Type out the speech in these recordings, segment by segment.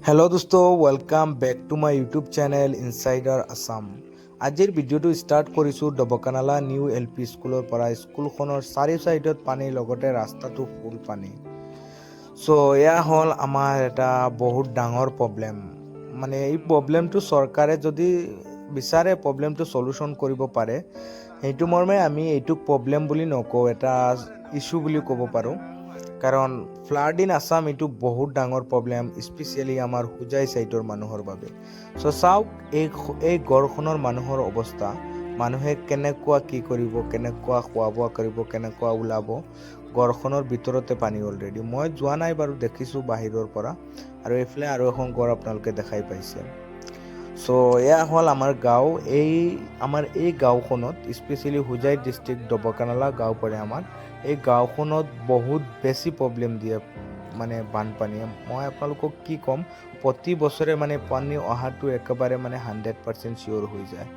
Hello' দোস্ত welcome back to my YouTube channel insider Assam. আজিৰ ভিডিঅ'টো ষ্টাৰ্ট কৰিছোঁ দবকানালা নিউ LP স্কুলৰ পৰা। স্কুলখনৰ চাৰি চাইডত পানী, লগতে ৰাস্তাটো ফুল পানী। চ' এয়া হ'ল আমাৰ এটা বহুত ডাঙৰ প্ৰব্লেম। মানে এই প্ৰব্লেমটো চৰকাৰে যদি বিচাৰে প্ৰব্লেমটো চলিউশ্যন কৰিব পাৰে, সেইটো মৰ্মে আমি এইটোক প্ৰব্লেম বুলি নকওঁ, এটা ইছ্যু বুলি ক'ব পাৰোঁ। কাৰণ ফ্লাড ইন আছাম এইটো বহুত ডাঙৰ প্ৰব্লেম, স্পেচিয়েলি আমাৰ হোজাই চাইডৰ মানুহৰ বাবে। চ' চাওক এই গড়খনৰ মানুহৰ অৱস্থা, মানুহে কেনেকুৱা কি কৰিব, কেনেকুৱা খোৱা বোৱা কৰিব, কেনেকুৱা ওলাব। গড়খনৰ ভিতৰতে পানী অলৰেডি। মই যোৱা নাই বাৰু, দেখিছোঁ বাহিৰৰ পৰা। আৰু এইফালে আৰু এখন গড় আপোনালোকে দেখাই পাইছে। চ' এয়া হ'ল আমাৰ গাঁও। আমাৰ এই গাঁওখনত স্পেচিয়েলি হোজাই ডিষ্ট্ৰিক্ট দবকানালা গাঁও পৰে আমাৰ। এই গাঁওখনত বহুত বেছি প্ৰব্লেম দিয়ে মানে বানপানীয়ে। মই আপোনালোকক কি ক'ম, প্ৰতি বছৰে মানে পানী অহাটো একেবাৰে মানে 100% চিয়'ৰ হৈ যায়।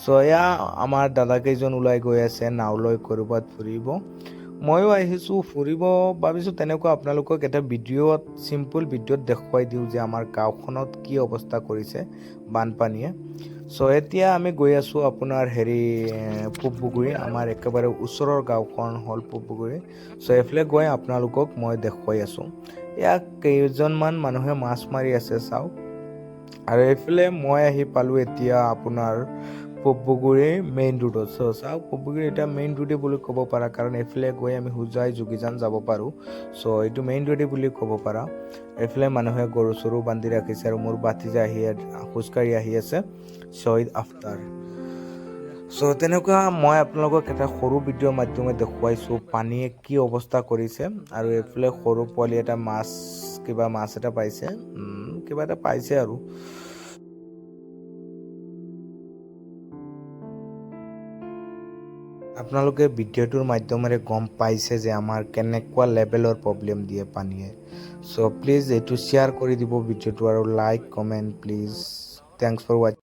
চ' এয়া আমাৰ দাদাকেইজন ওলাই গৈ আছে নাও লৈ ক'ৰবাত ফুৰিব। ময়ো আহিছোঁ ফুৰিব ভাবিছোঁ, তেনেকুৱা আপোনালোকক এটা ভিডিঅ'ত চিম্পল ভিডিঅ'ত দেখুৱাই দিওঁ যে আমাৰ গাঁওখনত কি অৱস্থা কৰিছে বানপানীয়ে। চ' এতিয়া আমি গৈ আছোঁ আপোনাৰ পূববুগুৰি, আমাৰ একেবাৰে ওচৰৰ গাঁওখন হ'ল পূববুগুৰি। চ' এইফালে গৈ আপোনালোকক মই দেখুৱাই আছোঁ। ইয়াক কেইজনমান মানুহে মাছ মাৰি আছে চাওক। আৰু এইফালে মই আহি পালোঁ এতিয়া আপোনাৰ পূববুগুৰি মেইন ৰোডত। চ' চাওক, পূববুগুৰি এতিয়া মেইন ৰোডে বুলি ক'ব পাৰা, কাৰণ এইফালে গৈ আমি হোজাই যোগীজান যাব পাৰোঁ। চ' এইটো মেইন ৰোডে বুলি ক'ব পাৰা। এইফালে মানুহে গৰু চৰু বান্ধি ৰাখিছে, আৰু মোৰ ভাতিজা খোজকাঢ়ি আহি আছে, শ্বহীদ আফতাৰ। চ' তেনেকুৱা মই আপোনালোকক এটা সৰু ভিডিঅ'ৰ মাধ্যমে দেখুৱাইছোঁ পানীয়ে কি অৱস্থা কৰিছে। আৰু এইফালে সৰু পোৱালি এটা কিবা মাছ এটা পাইছে, কিবা এটা পাইছে আৰু। আপোনালোকে ভিডিঅ'টোৰ মাধ্যমেৰে গম পাইছে যে আমাৰ কেনেকুৱা লেভেলৰ প্ৰব্লেম দিয়ে পানীয়ে। চ' প্লিজ এইটো শ্বেয়াৰ কৰি দিব ভিডিঅ'টো, আৰু like comment please. Thanks for ৱাচিং।